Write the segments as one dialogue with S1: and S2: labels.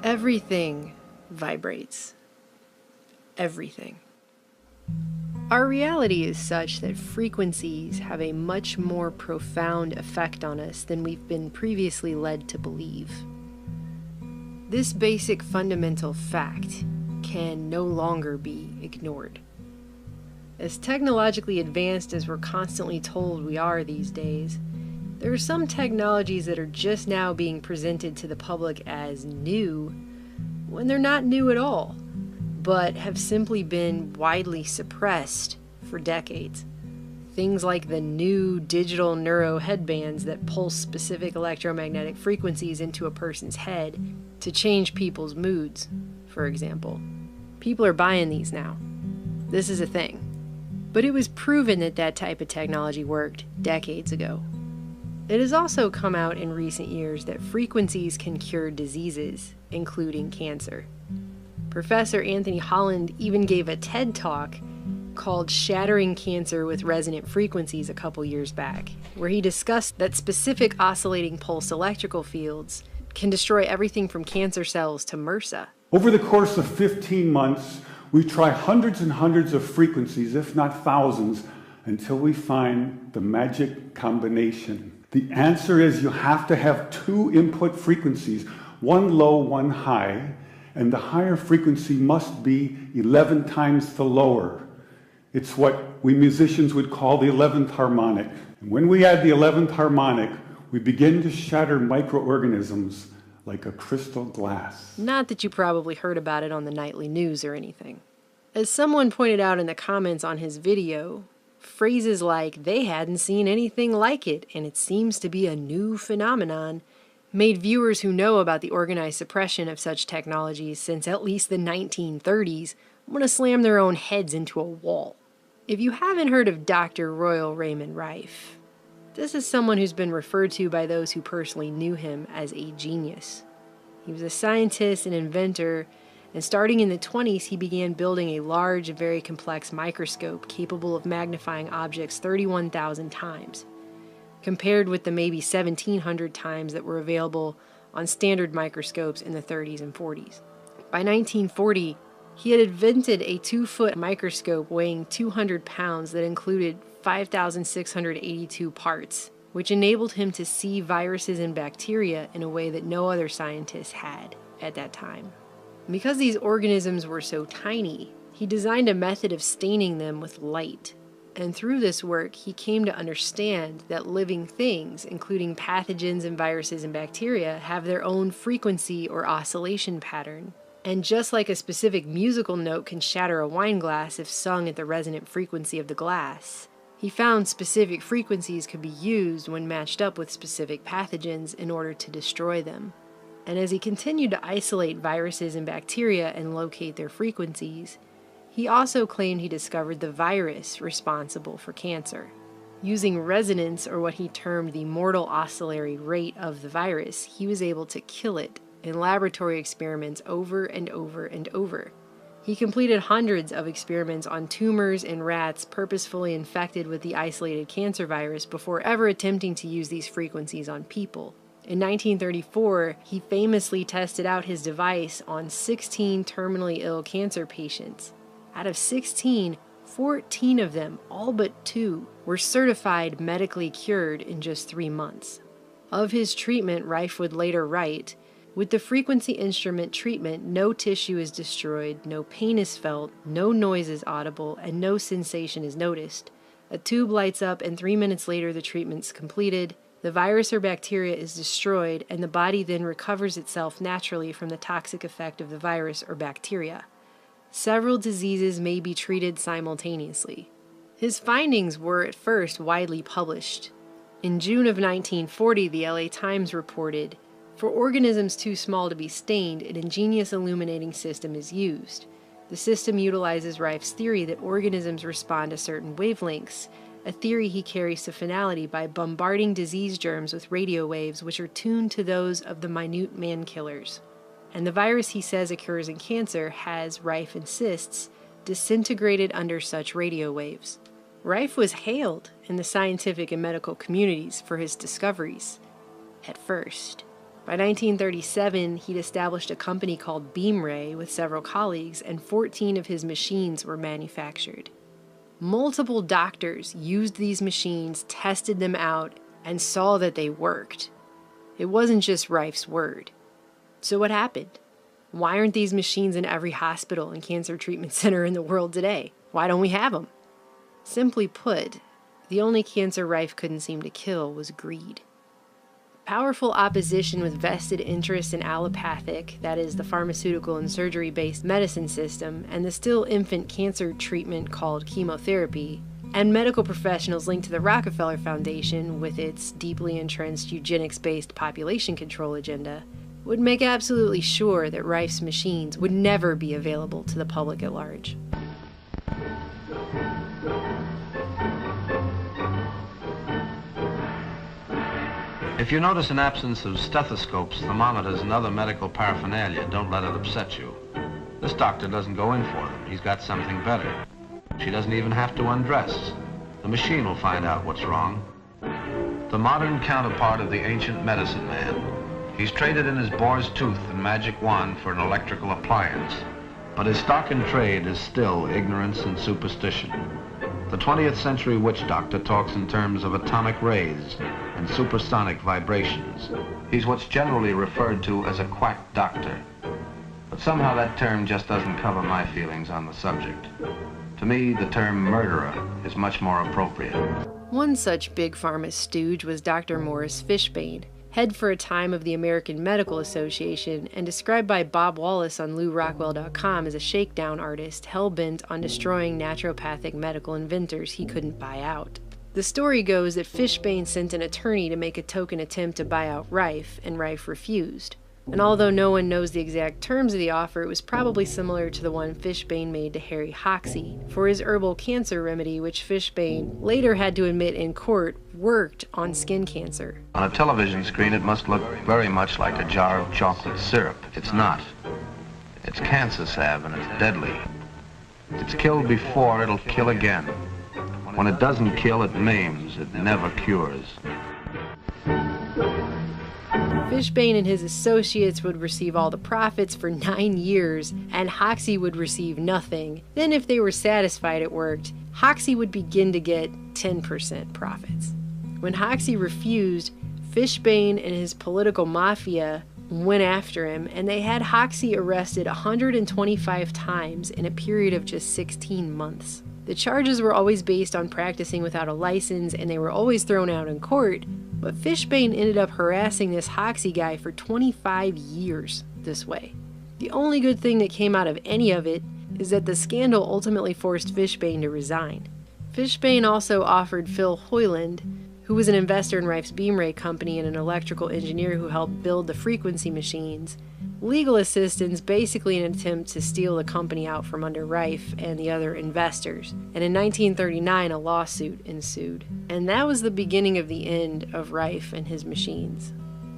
S1: Everything vibrates. Everything. Our reality is such that frequencies have a much more profound effect on us than we've been previously led to believe. This basic fundamental fact can no longer be ignored. As technologically advanced as we're constantly told we are these days, there are some technologies that are just now being presented to the public as new when they're not new at all, but have simply been widely suppressed for decades. Things like the new digital neuro headbands that pulse specific electromagnetic frequencies into a person's head to change people's moods, for example. People are buying these now. This is a thing. But it was proven that that type of technology worked decades ago. It has also come out in recent years that frequencies can cure diseases, including cancer. Professor Anthony Holland even gave a TED Talk called Shattering Cancer with Resonant Frequencies a couple years back, where he discussed that specific oscillating pulse electrical fields can destroy everything from cancer cells to MRSA.
S2: Over the course of 15 months, we try hundreds and hundreds of frequencies, if not thousands, until we find the magic combination. The answer is you have to have two input frequencies, one low, one high, and the higher frequency must be 11 times the lower. It's what we musicians would call the 11th harmonic. And when we add the 11th harmonic, we begin to shatter microorganisms like a crystal glass.
S1: Not that you probably heard about it on the nightly news or anything. As someone pointed out in the comments on his video, phrases like "they hadn't seen anything like it and it seems to be a new phenomenon" made viewers who know about the organized suppression of such technologies since at least the 1930s want to slam their own heads into a wall. If you haven't heard of Dr. Royal Raymond Rife, this is someone who's been referred to by those who personally knew him as a genius. He was a scientist and inventor, and starting in the 20s, he began building a large and very complex microscope capable of magnifying objects 31,000 times, compared with the maybe 1,700 times that were available on standard microscopes in the 30s and 40s. By 1940, he had invented a 2-foot microscope weighing 200 pounds that included 5,682 parts, which enabled him to see viruses and bacteria in a way that no other scientist had at that time. Because these organisms were so tiny, he designed a method of staining them with light. And through this work, he came to understand that living things, including pathogens and viruses and bacteria, have their own frequency or oscillation pattern. And just like a specific musical note can shatter a wine glass if sung at the resonant frequency of the glass, he found specific frequencies could be used when matched up with specific pathogens in order to destroy them. And as he continued to isolate viruses and bacteria and locate their frequencies, he also claimed he discovered the virus responsible for cancer. Using resonance, or what he termed the mortal oscillatory rate of the virus, he was able to kill it in laboratory experiments over and over and over. He completed hundreds of experiments on tumors in rats purposefully infected with the isolated cancer virus before ever attempting to use these frequencies on people. In 1934, he famously tested out his device on 16 terminally ill cancer patients. Out of 16, 14 of them, all but 2, were certified medically cured in just 3 months. Of his treatment, Rife would later write, "With the frequency instrument treatment, no tissue is destroyed, no pain is felt, no noise is audible, and no sensation is noticed. A tube lights up and 3 minutes later the treatment's completed. The virus or bacteria is destroyed, and the body then recovers itself naturally from the toxic effect of the virus or bacteria. Several diseases may be treated simultaneously." His findings were at first widely published. In June of 1940, the LA Times reported, "For organisms too small to be stained, an ingenious illuminating system is used. The system utilizes Rife's theory that organisms respond to certain wavelengths, a theory he carries to finality by bombarding disease germs with radio waves which are tuned to those of the minute man-killers. And the virus he says occurs in cancer has, Rife insists, disintegrated under such radio waves." Rife was hailed in the scientific and medical communities for his discoveries, at first. By 1937, he'd established a company called Beamray with several colleagues, and 14 of his machines were manufactured. Multiple doctors used these machines, tested them out, and saw that they worked. It wasn't just Rife's word. So what happened? Why aren't these machines in every hospital and cancer treatment center in the world today? Why don't we have them? Simply put, the only cancer Rife couldn't seem to kill was greed. Powerful opposition with vested interests in allopathic, that is, the pharmaceutical and surgery-based medicine system, and the still infant cancer treatment called chemotherapy, and medical professionals linked to the Rockefeller Foundation with its deeply entrenched eugenics-based population control agenda, would make absolutely sure that Rife's machines would never be available to the public at large.
S3: If you notice an absence of stethoscopes, thermometers, and other medical paraphernalia, don't let it upset you. This doctor doesn't go in for them. He's got something better. She doesn't even have to undress. The machine will find out what's wrong. The modern counterpart of the ancient medicine man. He's traded in his boar's tooth and magic wand for an electrical appliance. But his stock in trade is still ignorance and superstition. The 20th century witch doctor talks in terms of atomic rays and supersonic vibrations. He's what's generally referred to as a quack doctor. But somehow that term just doesn't cover my feelings on the subject. To me, the term murderer is much more appropriate.
S1: One such big pharma stooge was Dr. Morris Fishbane, head for a time of the American Medical Association, and described by Bob Wallace on LouRockwell.com as a shakedown artist hell-bent on destroying naturopathic medical inventors he couldn't buy out. The story goes that Fishbane sent an attorney to make a token attempt to buy out Rife, and Rife refused. And although no one knows the exact terms of the offer, it was probably similar to the one Fishbane made to Harry Hoxsey for his herbal cancer remedy, which Fishbane later had to admit in court worked on skin cancer.
S3: On a television screen, it must look very much like a jar of chocolate syrup. It's not. It's cancer salve, and it's deadly. It's killed before, it'll kill again. When it doesn't kill, it maims. It never cures.
S1: Fishbane and his associates would receive all the profits for 9 years, and Hoxsey would receive nothing. Then if they were satisfied it worked, Hoxsey would begin to get 10% profits. When Hoxsey refused, Fishbane and his political mafia went after him, and they had Hoxsey arrested 125 times in a period of just 16 months. The charges were always based on practicing without a license, and they were always thrown out in court, but Fishbane ended up harassing this Hoxsey guy for 25 years this way. The only good thing that came out of any of it is that the scandal ultimately forced Fishbane to resign. Fishbane also offered Phil Hoyland, who was an investor in Rife's Beamray company and an electrical engineer who helped build the frequency machines, legal assistance, basically in an attempt to steal the company out from under Rife and the other investors. And in 1939, a lawsuit ensued. And that was the beginning of the end of Rife and his machines.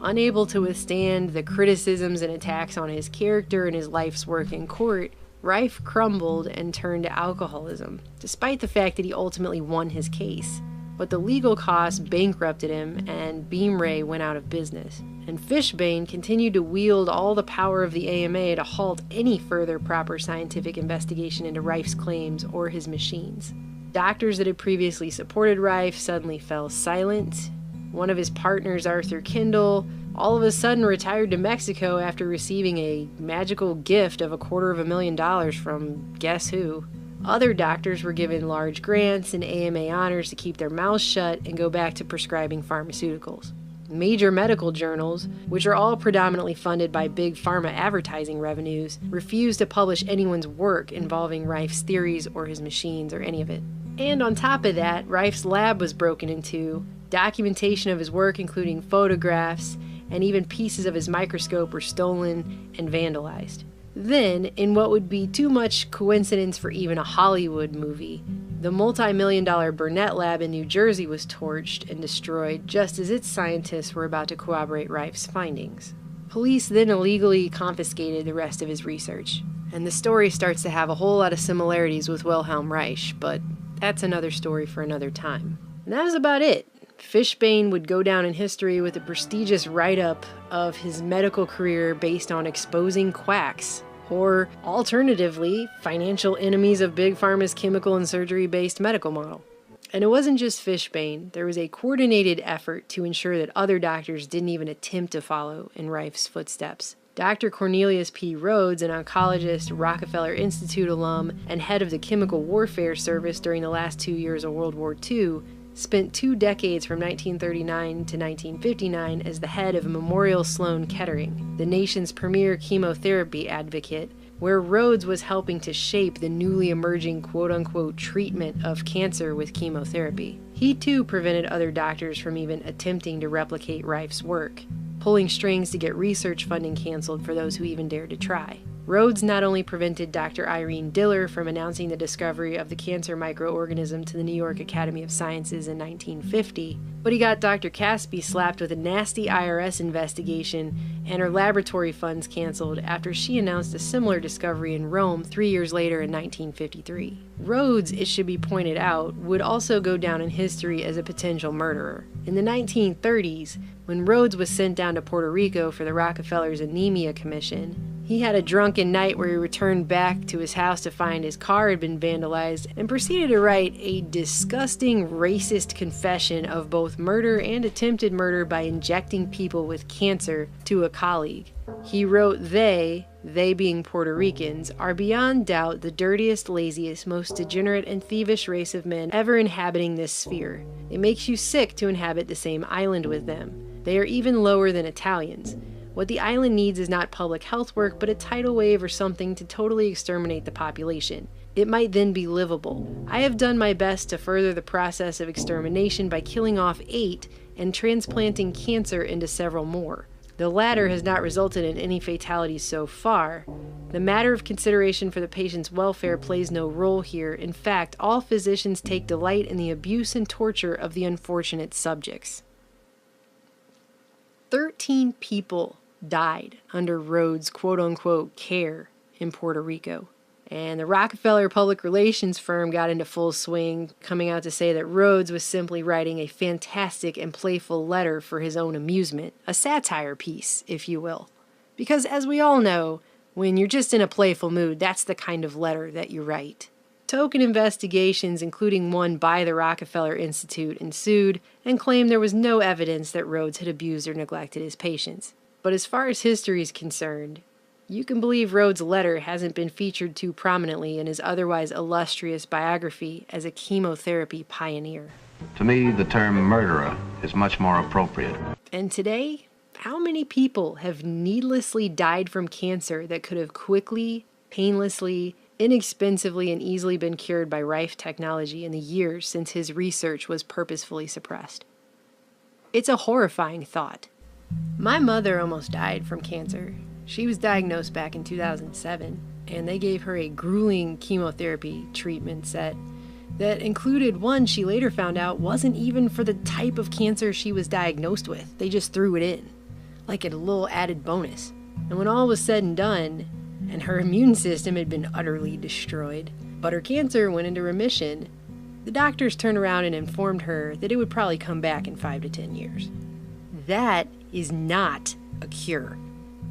S1: Unable to withstand the criticisms and attacks on his character and his life's work in court, Rife crumbled and turned to alcoholism, despite the fact that he ultimately won his case. But the legal costs bankrupted him, and Beamray went out of business. And Fishbane continued to wield all the power of the AMA to halt any further proper scientific investigation into Rife's claims or his machines. Doctors that had previously supported Rife suddenly fell silent. One of his partners, Arthur Kindle, all of a sudden retired to Mexico after receiving a magical gift of $250,000 from guess who. Other doctors were given large grants and AMA honors to keep their mouths shut and go back to prescribing pharmaceuticals. Major medical journals, which are all predominantly funded by big pharma advertising revenues, refused to publish anyone's work involving Rife's theories or his machines or any of it. And on top of that, Rife's lab was broken into. Documentation of his work, including photographs, and even pieces of his microscope were stolen and vandalized. Then, in what would be too much coincidence for even a Hollywood movie, the multi-million-dollar Burnett lab in New Jersey was torched and destroyed just as its scientists were about to corroborate Rife's findings. Police then illegally confiscated the rest of his research, and the story starts to have a whole lot of similarities with Wilhelm Reich, but that's another story for another time. And that was about it. Fishbane would go down in history with a prestigious write-up of his medical career based on exposing quacks, or alternatively, financial enemies of Big Pharma's chemical and surgery-based medical model. And it wasn't just Fishbane. There was a coordinated effort to ensure that other doctors didn't even attempt to follow in Rife's footsteps. Dr. Cornelius P. Rhodes, an oncologist, Rockefeller Institute alum, and head of the Chemical Warfare Service during the last 2 years of World War II, spent 2 decades from 1939 to 1959 as the head of Memorial Sloan Kettering, the nation's premier chemotherapy advocate, where Rhodes was helping to shape the newly emerging quote-unquote treatment of cancer with chemotherapy. He too prevented other doctors from even attempting to replicate Rife's work, pulling strings to get research funding canceled for those who even dared to try. Rhodes not only prevented Dr. Irene Diller from announcing the discovery of the cancer microorganism to the New York Academy of Sciences in 1950, but he got Dr. Caspi slapped with a nasty IRS investigation and her laboratory funds canceled after she announced a similar discovery in Rome 3 years later in 1953. Rhodes, it should be pointed out, would also go down in history as a potential murderer. In the 1930s, when Rhodes was sent down to Puerto Rico for the Rockefeller's Anemia Commission, he had a drunken night where he returned back to his house to find his car had been vandalized and proceeded to write a disgusting racist confession of both murder and attempted murder by injecting people with cancer to a colleague. He wrote, they being Puerto Ricans, are beyond doubt the dirtiest, laziest, most degenerate and thievish race of men ever inhabiting this sphere. It makes you sick to inhabit the same island with them. They are even lower than Italians. What the island needs is not public health work, but a tidal wave or something to totally exterminate the population. It might then be livable. I have done my best to further the process of extermination by killing off 8 and transplanting cancer into several more. The latter has not resulted in any fatalities so far. The matter of consideration for the patient's welfare plays no role here. In fact, all physicians take delight in the abuse and torture of the unfortunate subjects. 13 people died under Rhodes' quote-unquote care in Puerto Rico. And the Rockefeller public relations firm got into full swing, coming out to say that Rhodes was simply writing a fantastic and playful letter for his own amusement, a satire piece, if you will. Because as we all know, when you're just in a playful mood, that's the kind of letter that you write. Token investigations, including one by the Rockefeller Institute, ensued and claimed there was no evidence that Rhodes had abused or neglected his patients. But as far as history is concerned, you can believe Rhodes' letter hasn't been featured too prominently in his otherwise illustrious biography as a chemotherapy pioneer.
S3: To me, the term murderer is much more appropriate.
S1: And today, how many people have needlessly died from cancer that could have quickly, painlessly, inexpensively, and easily been cured by Rife technology in the years since his research was purposefully suppressed? It's a horrifying thought. My mother almost died from cancer. She was diagnosed back in 2007, and they gave her a grueling chemotherapy treatment set that included one she later found out wasn't even for the type of cancer she was diagnosed with. They just threw it in, like a little added bonus. And when all was said and done, and her immune system had been utterly destroyed, but her cancer went into remission, the doctors turned around and informed her that it would probably come back in 5 to 10 years. That is not a cure.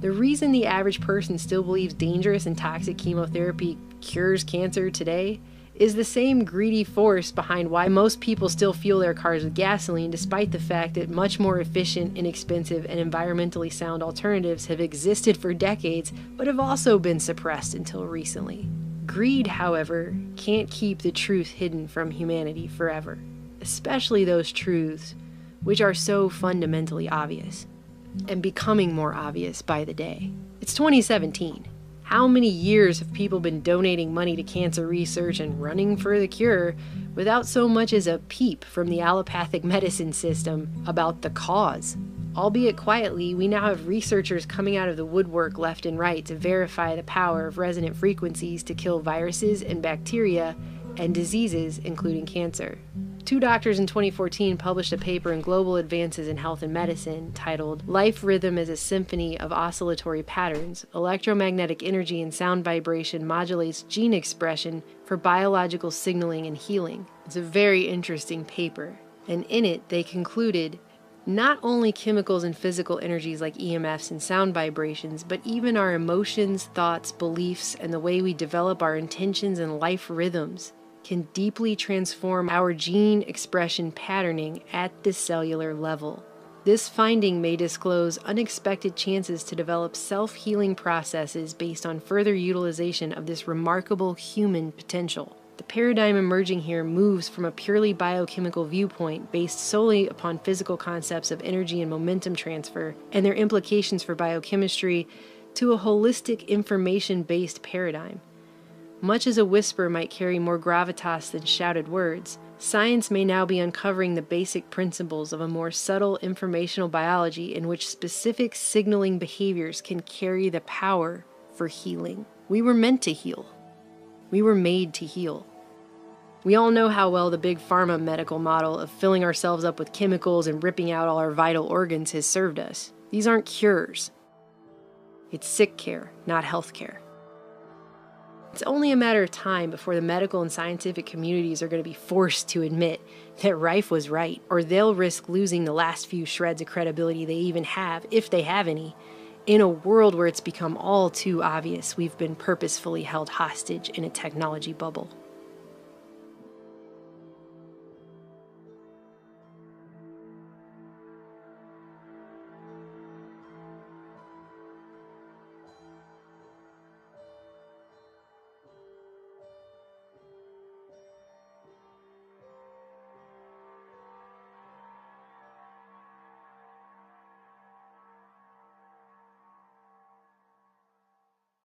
S1: The reason the average person still believes dangerous and toxic chemotherapy cures cancer today is the same greedy force behind why most people still fuel their cars with gasoline, despite the fact that much more efficient, inexpensive, and environmentally sound alternatives have existed for decades, but have also been suppressed until recently. Greed, however, can't keep the truth hidden from humanity forever, especially those truths which are so fundamentally obvious, and becoming more obvious by the day. It's 2017. How many years have people been donating money to cancer research and running for the cure without so much as a peep from the allopathic medicine system about the cause? Albeit quietly, we now have researchers coming out of the woodwork left and right to verify the power of resonant frequencies to kill viruses and bacteria and diseases, including cancer. 2 doctors in 2014 published a paper in Global Advances in Health and Medicine titled Life Rhythm as a Symphony of Oscillatory Patterns. Electromagnetic energy and sound vibration modulates gene expression for biological signaling and healing. It's a very interesting paper. And in it, they concluded, not only chemicals and physical energies like EMFs and sound vibrations, but even our emotions, thoughts, beliefs, and the way we develop our intentions and life rhythms can deeply transform our gene expression patterning at the cellular level. This finding may disclose unexpected chances to develop self-healing processes based on further utilization of this remarkable human potential. The paradigm emerging here moves from a purely biochemical viewpoint based solely upon physical concepts of energy and momentum transfer and their implications for biochemistry to a holistic information-based paradigm. Much as a whisper might carry more gravitas than shouted words, science may now be uncovering the basic principles of a more subtle informational biology in which specific signaling behaviors can carry the power for healing. We were meant to heal. We were made to heal. We all know how well the big pharma medical model of filling ourselves up with chemicals and ripping out all our vital organs has served us. These aren't cures. It's sick care, not health care. It's only a matter of time before the medical and scientific communities are going to be forced to admit that Rife was right, or they'll risk losing the last few shreds of credibility they even have, if they have any, in a world where it's become all too obvious we've been purposefully held hostage in a technology bubble.